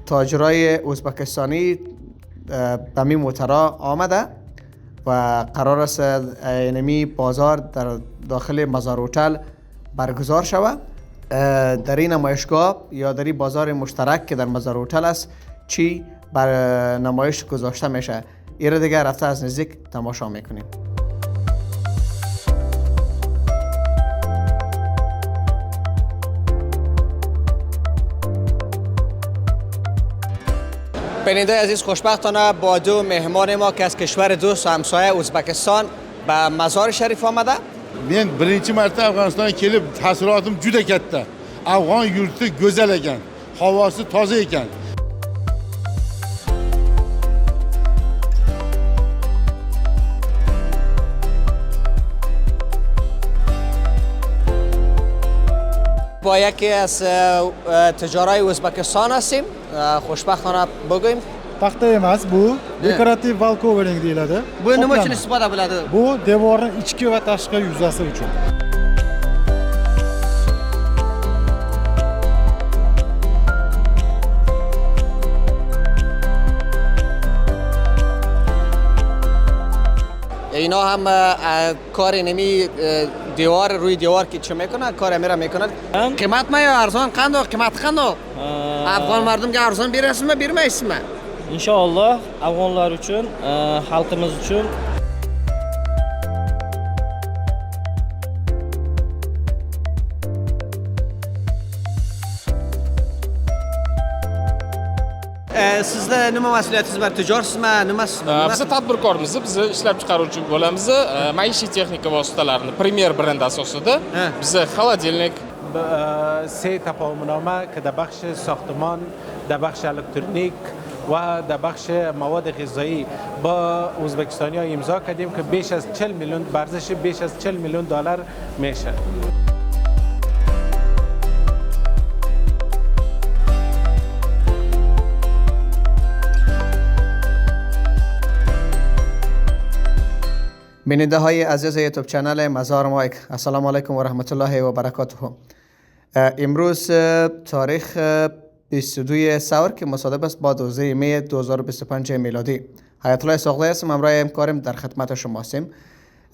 تاجرای ازبکستانی به می موترا آمده و قرار است اینمی بازار در داخل مزار هتل برگزار شود. در این نمایشگاه یا در این بازار مشترک که در مزار هتل است چی بر نمایش گذاشته میشه، این دیگه رفته از نزدیک تماشا میکنیم. بیننده عزیز، خوشبختانه با دو مهمان ما که از کشور دوست و همسایه ازبکستان به مزار شریف آمده. Men birinchi marta Afg'onistonga kelib taassurotim juda katta. Afg'on yurti go'zal ekan, havosi toza ekan. با یکی از تجارای ازبکستان هستیم. خوشبختانه بگویم Taxta emas bu, dekorativ wall covering deyiladi. bu nima uchun istifoda bo'ladi? Bu devorning ichki va tashqi yuzasi uchun. اینا هم کار نمی دیوار روی دیوار که چه میکنه کار میره میکنه. قیمت ما یا ارزان قندو قیمت قندو افغان مردمga arzon berasizmi bermaysizmi? Inshaalloh afg'onlar uchun, xalqimiz uchun sizda nima mas'uliyatingiz bor? Tijorsizmi, nimasizmi? Biz tadbirkormiz, biz ishlab chiqaruvchi bo'lamiz. Maishiy texnika vositalarini Premier brend asosida biz холодильник سه تفاهمنامه که در بخش ساختمان، در بخش الکترونیک و در بخش مواد غذایی با ازبکستانی ها امضا کردیم که بیش از 40 میلیون ارزش بیش از 40 میلیون دلار میشه. بیننده های عزیز یوتیوب چنل مزار مایک، السلام علیکم و رحمت الله و برکاته. امروز تاریخ 22 سور که مصادف است با 12 می 2025 میلادی. حیات الله ساقلی هستم، همراه همکارم در خدمت شما هستیم.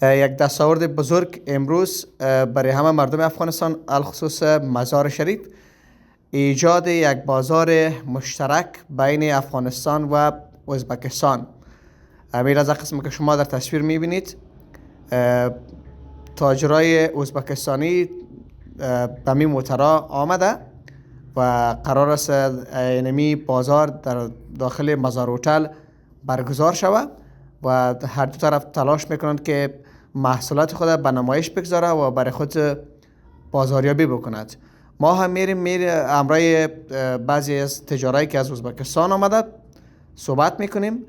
یک دستاورد بزرگ امروز برای همه مردم افغانستان، الخصوص مزار شریف، ایجاد یک بازار مشترک بین افغانستان و ازبکستان. امیر از قسمی که شما در تصویر میبینید، تاجرای ازبکستانی به می موترا آمده و قرار است اینمی بازار در داخل مزار هتل برگزار شود و هر دو طرف تلاش میکنند که محصولات خود به نمایش بگذاره و برای خود بازاریابی بکند. ما هم میریم همراه بعضی از تجارایی که از ازبکستان آمده صحبت میکنیم.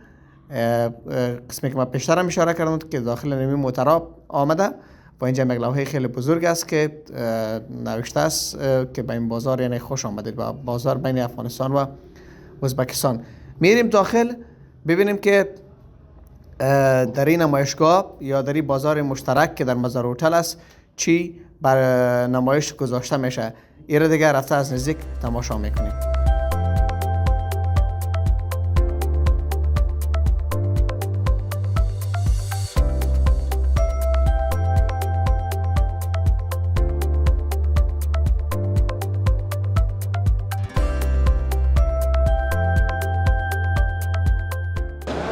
قسمی که من پیشتر هم اشاره کردم که داخل نمی موترا آمده و اینجا یک لوحه خیلی بزرگ است که نوشته است که به این بازار یعنی خوش آمدید و بازار بین افغانستان و ازبکستان. میریم داخل ببینیم که در این نمایشگاه یا در این بازار مشترک که در مزار هتل است چی بر نمایش گذاشته میشه، این دیگه رفته از نزدیک تماشا میکنیم.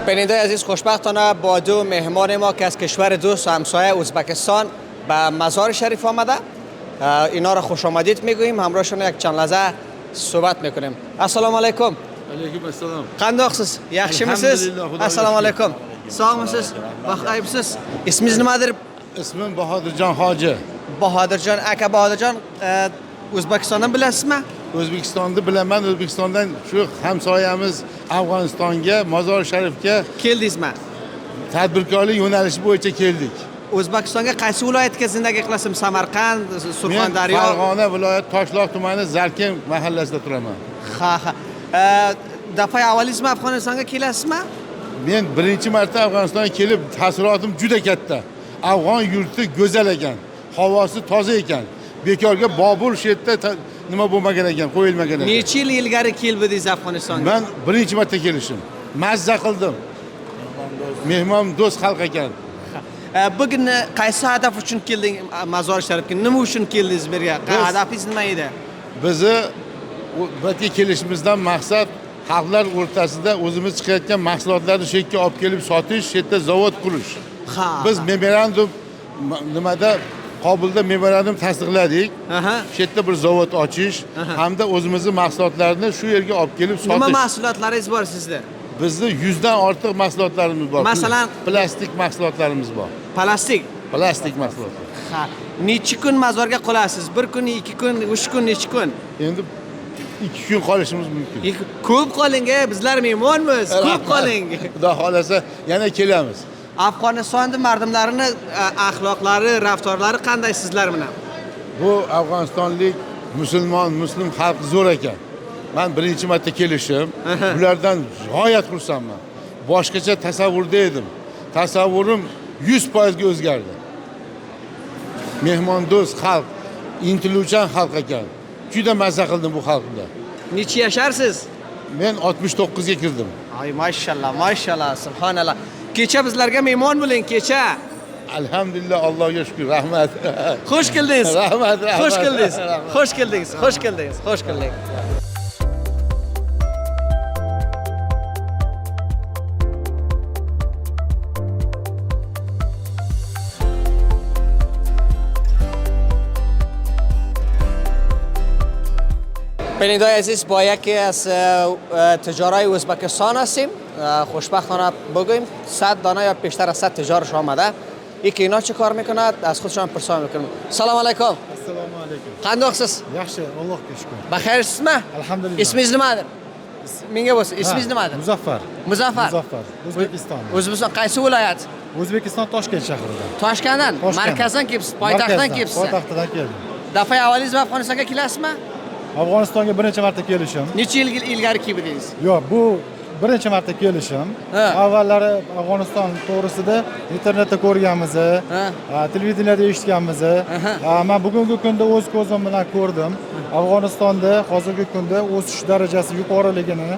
بیننده عزیز، خوشبختانه با دو مهمان ما که از کشور دوست و همسایه ازبکستان به مزار شریف آمده. اینا را خوش آمدید میگوییم، همراهشون یک چند لحظه صحبت میکنیم. السلام علیکم. Alaykum assalom. Qandoqsiz? Yaxshimisiz? Assalomu alaykum. Sog'misiz? Baxtayibsiz? Ismingiz nimadir? Ismim Bahodirjon Hoji. Bahodirjon aka. Bahodirjon, O'zbekistondan bilasizmi? O'zbekistonni bilaman. O'zbekistondan shu hamsoyamiz Afg'onistonga, Mozor Sharifga Keldingizmi? tadbirkorlik yo'nalishi bo'yicha keldik. O'zbekistonga qaysi viloyatga zindagi qilasizmi? Samarqand, Surxondaryo? Men Farg'ona viloyat Toshloq tumani Zarkem mahallasida turaman. Ha. Dafai avvalingizmi Afg'onistonga kelasizmi? Men birinchi marta Afg'onistonga kelib taassurotim juda katta. Afg'on yurti go'zal ekan, havosi toza ekan. Bekorga Bobur shu yerda nima bo'lmagan ekan, qo'yilmagan ekan. Necha yil ilgari keldingiz Afg'onistonga? Men birinchi marta kelishim. Mazza qildim. Mehmon do'st xalq ekan. Bugun qaysi hadaf uchun kelding Mazor Sharifga? Nima uchun keldingiz bu yerga? Hadafingiz nima edi? Bizni bu yerga kelishimizdan maqsad xalqlar o'rtasida o'zimiz chiqayotgan mahsulotlarni shu yerga olib kelib sotish, shu yerda zavod qurish. Biz memorandum nimada Kobulda memorandum tasdiqladik. Shu yerda bir zavod ochish hamda o'zimizning mahsulotlarni shu yerga olib kelib sotish. Nima mahsulotlaringiz bor sizda? Bizda 100 dan ortiq mahsulotlarimiz bor. Masalan, plastik mahsulotlarimiz bor. Plastik mahsulotlar. Necha kun Mazorga qolasiz? 1 kun, 2 kun, 3 kun, necha kun? Endi 2 kun qolishimiz mumkin. Ko'p qoling, bizlar mehmonmiz. Ko'p qoling. Xudo xolasa yana kelamiz. Afg'onistonda mardumlarini axloqlari, raftorlari qanday sizlar bilan? Bu Afg'onistonlik muslim xalq zo'r ekan. Men birinchi marta kelishim. Bulardan g'oyat xursandman. Boshqacha tasavvurda edim. Tasavvurim 100% ga o'zgardi. Mehmondo'st xalq, intiluvchan xalq ekan. Juda mazza qildim bu xalqda. Necha yasharsiz? Men 69 ga kirdim. Ay maşallah, subhanallah. Kecha bizlarga mehmon bo'ling, kecha. Alhamdulillah, Allohga shukr, rahmat. Xush keldingiz. Rahmat. Xush keldingiz. بینندگان عزیز با یکی از تجارای ازبکستان هستیم. خوشبختانه بگوییم 100 دانه یا بیشتر از 100 تجارش آمده. یکی اینا چه کار میکند؟ از خودشان پرسان میکنیم. سلام علیکم. Assalomu alaykum. Qandoqsiz? Yaxshi, Allohga shukr. Baxayirsizmi? Alhamdulillah. Ismingiz nimadir? Menga bo'lsin. Ismingiz nimadir? Muzaffar. Muzaffar. O'zbekiston. O'zbekiston qaysi viloyat? O'zbekiston Toshkent shahridan. Toshkentdan. Markazdan kelibsiz, poytaxtdan kelibsiz. Poytaxtdan keldim. Dafai avvalingiz Afg'onistonga kelasizmi? Afg'onistonga birinchi marta kelishim. Necha yil ilgari keldingiz? Yo'q, bu birinchi marta kelishim. Avvallari Afg'oniston to'g'risida internetda ko'rganmiz, televideniyada eshitganmiz. Men bugungi kunda o'z ko'zim bilan ko'rdim. Afg'onistonda hozirgi kunda o'sish darajasi yuqoriligini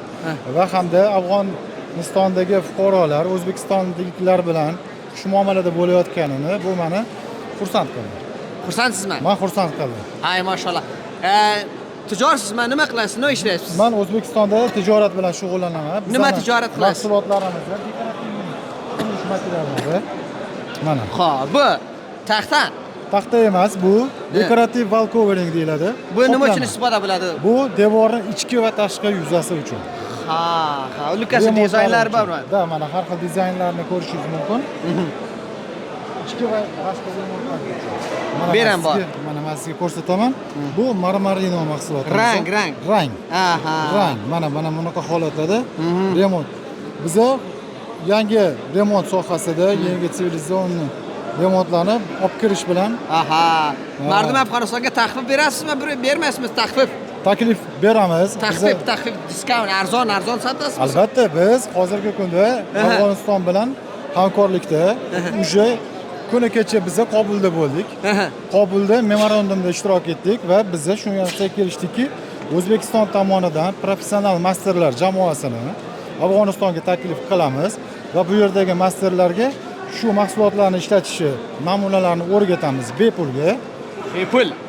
va hamda Afg'onistondagi fuqarolar O'zbekistonliklar bilan shu muomalada bo'layotganini bu meni xursand qildi. Xursandisizmi? Men xursand qildim. Ay maşallah. Tijoratsizmi? Nima qilasiz? Nima ishlaysiz? Men O'zbekistonda tijorat bilan shug'ullanaman. Nima tijorat qilasiz? Mahsulotlarimizni, qurilish materiallarni. Mana. Xo'p, bu taxta. Taxta emas, bu dekorativ wall covering deyiladi. Bu nima uchun istifoda bo'ladi? Bu devorning ichki va tashqi yuzasi uchun. Ha, Lukasda dizaynlar bormi? Da, mana har xil dizaynlarni ko'rishingiz mumkin. Ichki va tashqi devorlar uchun. Beram bor. Mana men sizga ko'rsataman. Bu marmarino mahsuloti. Rang. Aha. Rang. Mana bunaqa holatlarda remont. Biza yangi remont sohasida yangi sivilizatsiyon remontlarni olib kirish bilan Mardum Afg'onistonga taxfif berasizmi, bermaysizmi taxfif? Taklif beramiz. Taxfif, diskount, arzon sotasizmi? Albatta, biz hozirgi kunda Afg'oniston bilan hamkorlikda уже kuni kecha biz Kobulda bo'ldik. Kobulda memorandumda ishtirok etdik va biz shu narsaga kelishdikki, O'zbekiston tomonidan professional masterlar jamoasini Afg'onistonga taklif qilamiz va bu yerdagi masterlarga shu mahsulotlarni ishlatishi namunalarini o'rgatamiz bepulga.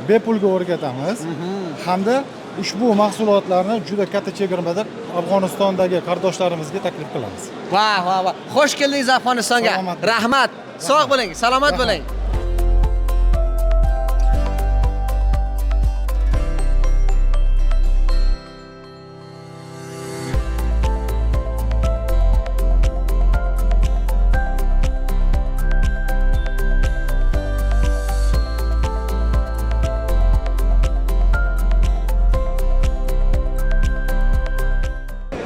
Bepulga o'rgatamiz. Hamda ushbu mahsulotlarni juda katta chegirmada Afg'onistondagi qardoshlarimizga taklif qilamiz. Va. Xush keldingiz Afg'onistonga. Rahmat. Sog' bo'ling, salomat bo'ling.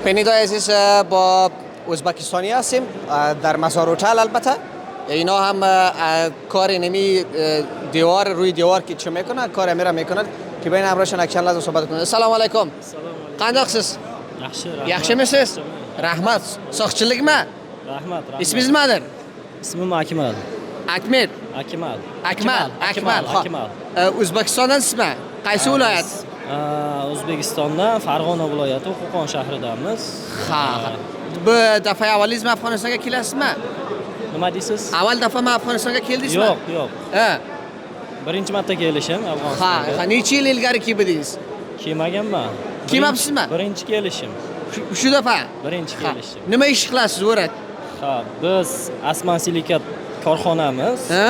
بینندگان عزیز با ازبکستانی هستیم در مزار هتل. البته اینا هم کار نمی دیوار روی دیوار که چه میکنن کار میرا میکنن که بین امرشون یک چند لحظه صحبت کنیم. سلام علیکم. قنداقsiz? Yaxshimisiz? Rahmat. Soqchilikmi? Rahmat. Ismingiz nimadir? Ismim Akmal. Akmal. O'zbekistondasizmi? Qaysi viloyat? O'zbekistondan Farg'ona viloyati Qo'qon shahridamiz. Ha. Bu daf'a avvalingizmi Afg'onistonga kelasizmi? Nima deysiz? Avval daf'ami Afg'onistonga keldingizmi? Yo'q. Ha. Birinchi marta kelishim Ha, Afg'onistonga. necha yil ilgari kelmadingiz? Kelmaganman. Kelmabsizmi? Birinchi kelishim. Shu daf'a. Birinchi kelishim. Nima ish qilasiz, o'rat? Ha, biz Asman Silikat korxonamiz. Ha?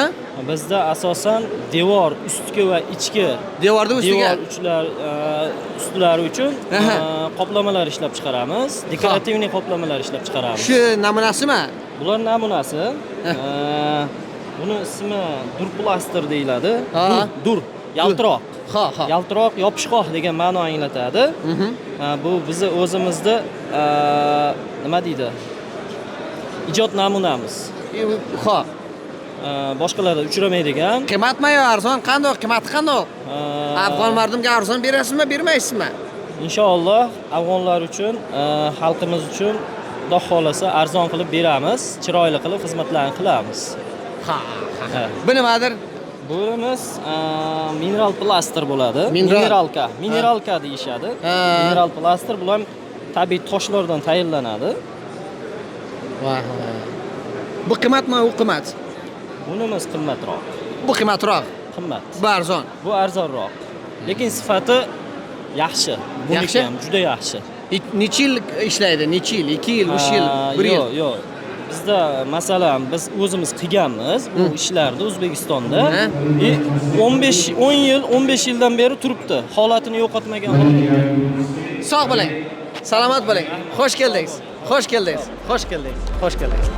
Bizda asosan devor ustki va ichki Devorda ustiga. devor ustlari uchun Aha. qoplamalar ishlab chiqaramiz. Dekorativniy qoplamalar ishlab chiqaramiz. Shu namunasimi? Bular namunasi. Buni ismi durplaster deyiladi. Ha. Dur, yaltiroq. Ha. Yaltiroq, yopishqoq degan ma'no anglatadi. Bu bizni o'zimizda nima deydi? Ijod namunamiz. Ha. Boshqalarda uchramaydigan. Qiymatmi yo arzon? Qanday? Qiymati qanday? Afg'on mardumga arzon berasizmi, bermaysizmi? Inshaalloh afg'onlar uchun, xalqimiz uchun Xudo xolasa arzon qilib beramiz, chiroyli qilib xizmatlarni qilamiz. Ha. Bu nimadir? Bularimiz mineral plaster bo'ladi. Mineralka deyishadi. Mineral plaster bular tabiiy toshlardan tayyorlanadi. Bu qiymatmi, u qiymat? Bunimiz qimmatroq. Bu qiymatroq. Qimmat. Bu arzon. Bu arzonroq. Lekin sifati yaxshi. Buniki ham juda yaxshi. Necha yil ishlaydi? Necha yil? 2 yil, 3 yil, 1 yil? Yo'q. Bizda masalan biz o'zimiz qilganmiz bu ishlarni O'zbekistonda. 15 yildan beri turibdi. Holatini yo'qotmagan. Sog' bo'ling. Salomat bo'ling. Xush keldingiz. Xush keldingiz. Xush keldingiz. Xush keldingiz.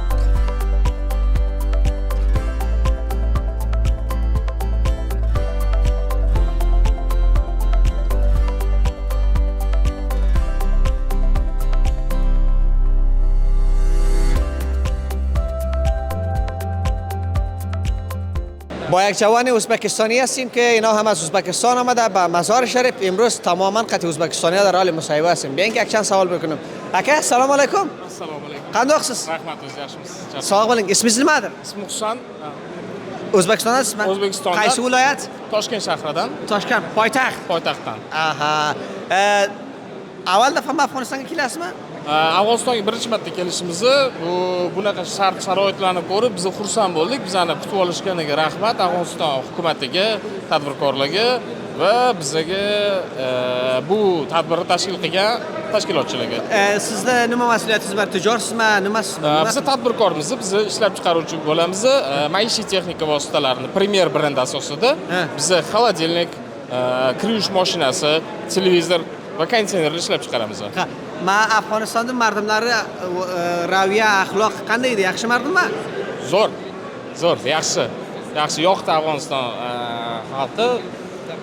با یک جوان ازبکستانی هستیم که اینا هم از ازبکستان آمده به مزار شریف. امروز تماما قطع ازبکستانی ها در حال مصاحبه هستیم. بیاین که یک چند سوال بکنیم. اکه سلام علیکم. Assalomu alaykum. Qandoqsiz? Rahmat, o'z yaxshimisiz? Sog' bo'ling. Ismingiz nimadir? Ismim Husan. O'zbekistondasizmi? O'zbekistonda. Qaysi viloyat? Toshkent shahridan, Toshkent, poytaxt. poytaxtdan. Aha. Avval daf'a Afg'onistonga kelasizmi? Afg'onistonga birinchi marta kelishimizni bunaqa shart-sharoitlarni ko'rib biz xursand bo'ldik. Bizani kutib olishganiga rahmat Afg'oniston hukumatiga, tadbirkorlarga va bizga bu tadbirni tashkil qilgan tashkilotchilarga. Sizda nima mas'uliyatingiz bor? Tijoratsizmi, nimasizmi? Biz tadbirkormiz, biz ishlab chiqaruvchi bo'lamiz. Maishiy texnika vositalarini Premier brendi asosida biz xolodilnik, kir yuvish mashinasi, televizor va konteynerni ishlab chiqaramiz. Ha, men Afg'onistonda mardumlari raviya, axloq qanday edi? Yaxshi mardummi? Zo'r, yaxshi. Yoqdi Afg'oniston xalqi.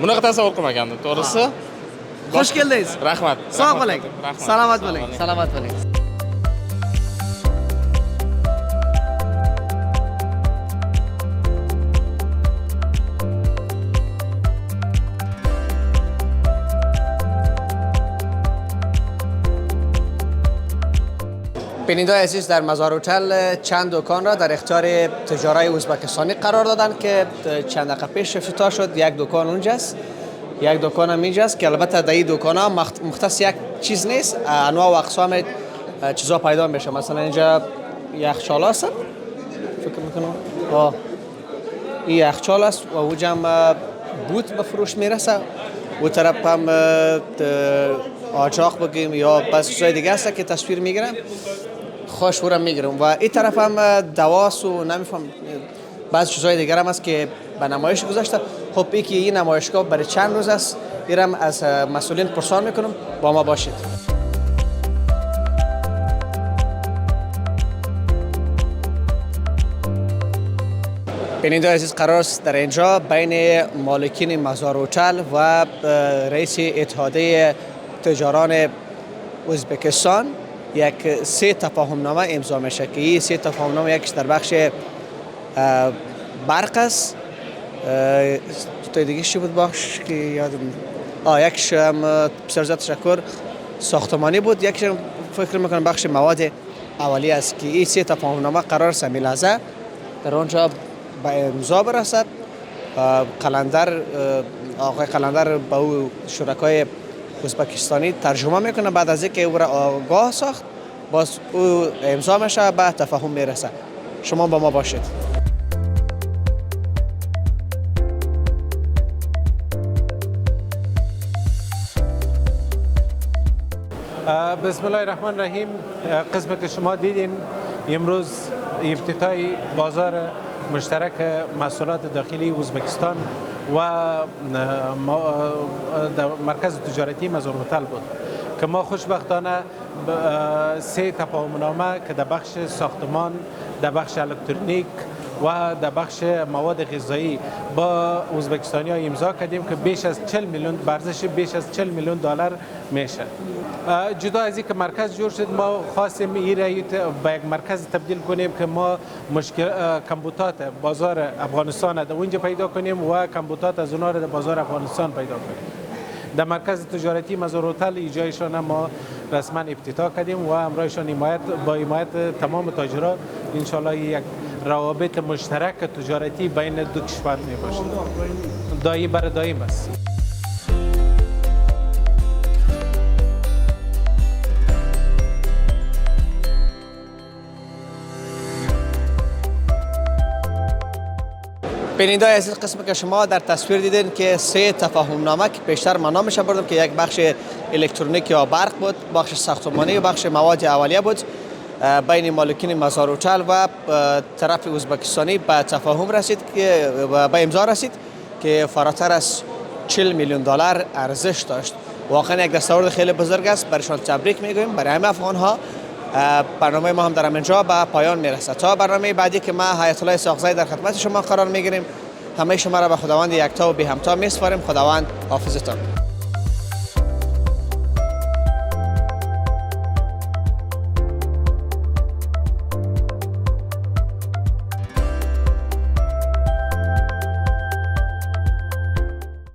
Bunaqa tasavvur qilmagandim, to'g'risi. Xush keldingiz. Rahmat. Sog' bo'ling. Salomat bo'ling. Salomat bo'ling. بیننده عزیز در مزار هتل چند دکان را در اختیار تجارای ازبکستانی قرار دادن که چند دقیقه پیش افتتاح شد. یک دکان اونجاست، یک دکان هم اینجاست که البته در این دکان ها مختص یک چیز نیست، انواع و اقسام چیزا پیدا میشه. مثلا اینجا یخچال هست، فکر میکنم این یخچال است و اونجا هم بوت به فروش میرسه. اون طرف هم آجاق بگیم یا بس چیزای دیگه هست که تصویر میگیرم، خوشورم میگیرم. و این طرف هم دواس و نمیفهم بعض چیزای دیگر هم هست که به نمایش گذاشته. خب این نمایشگاه برای چند روز است، میرم از مسئولین پرسان میکنم. با ما باشید. بیننده عزیز، قرار است در اینجا بین مالکین مزار هتل و رئیس اتحادیه تجاران ازبکستان یک 3 تفاهمنامه امضا میشه که این 3 تفاهمنامه یکیش در بخش برق است، تا دیگه چی بود بخش که یادم یکیش هم بسیار زیاد تشکر ساختمانی بود، یکیش فکر میکنم بخش مواد اولیه است که این 3 تفاهمنامه قرار است همین لحظه در آنجا به امضا برسد. قلندر آقای قلندر به او شرکای ازبکستانی ترجمه میکنه. بعد از اینکه او را آگاه ساخت باز او امضا میشه به تفاهم میرسه. شما با ما باشید. بسم الله الرحمن الرحیم. قسمت که شما دیدین امروز افتتاح بازار مشترک محصولات داخلی ازبکستان و مرکز تجارتی مزارمتل بود که ما خوشبختانه 3 تفاهمنامه که در بخش ساختمان، در بخش الکترونیک و در بخش مواد غذایی با ازبکستانی ها امضا کردیم که بیش از 40 میلیون ارزش بیش از 40 میلیون دلار میشه. جدا از اینکه مرکز جور شد ما خواستیم این را به یک مرکز تبدیل کنیم که ما کمبوتات بازار افغانستان در اونجا پیدا کنیم و کمبوتات از اونها را در بازار افغانستان پیدا کنیم. در مرکز تجارتی مزارمتل ایجایشان ما رسما افتتاح کردیم و همراهشان با حمایت تمام تاجران انشالله یک روابط مشترک تجارتی بین دو کشور می باشد. دایی بر دایم است. بیننده عزیز، قسمی که شما در تصویر دیدین که 3 تفاهمنامه که پیشتر من نامش بردم که یک بخش الکترونیک یا برق بود، بخش ساختمانی و بخش مواد اولیه بود، بین مالکین مزار هتل و طرف ازبکستانی به تفاهم رسید که به امضا رسید که فراتر از 40 میلیون دلار ارزش داشت. واقعا یک دستاورد خیلی بزرگ است. برایشان تبریک میگویم برای همه افغان ها. برنامه ما هم در اینجا به پایان میرسه. تا برنامه بعدی که ما حیات الله اسحاقزی در خدمت شما قرار میگیریم، همه شما را به خداوند یکتا و بی همتا میسپاریم. خداوند حافظتان.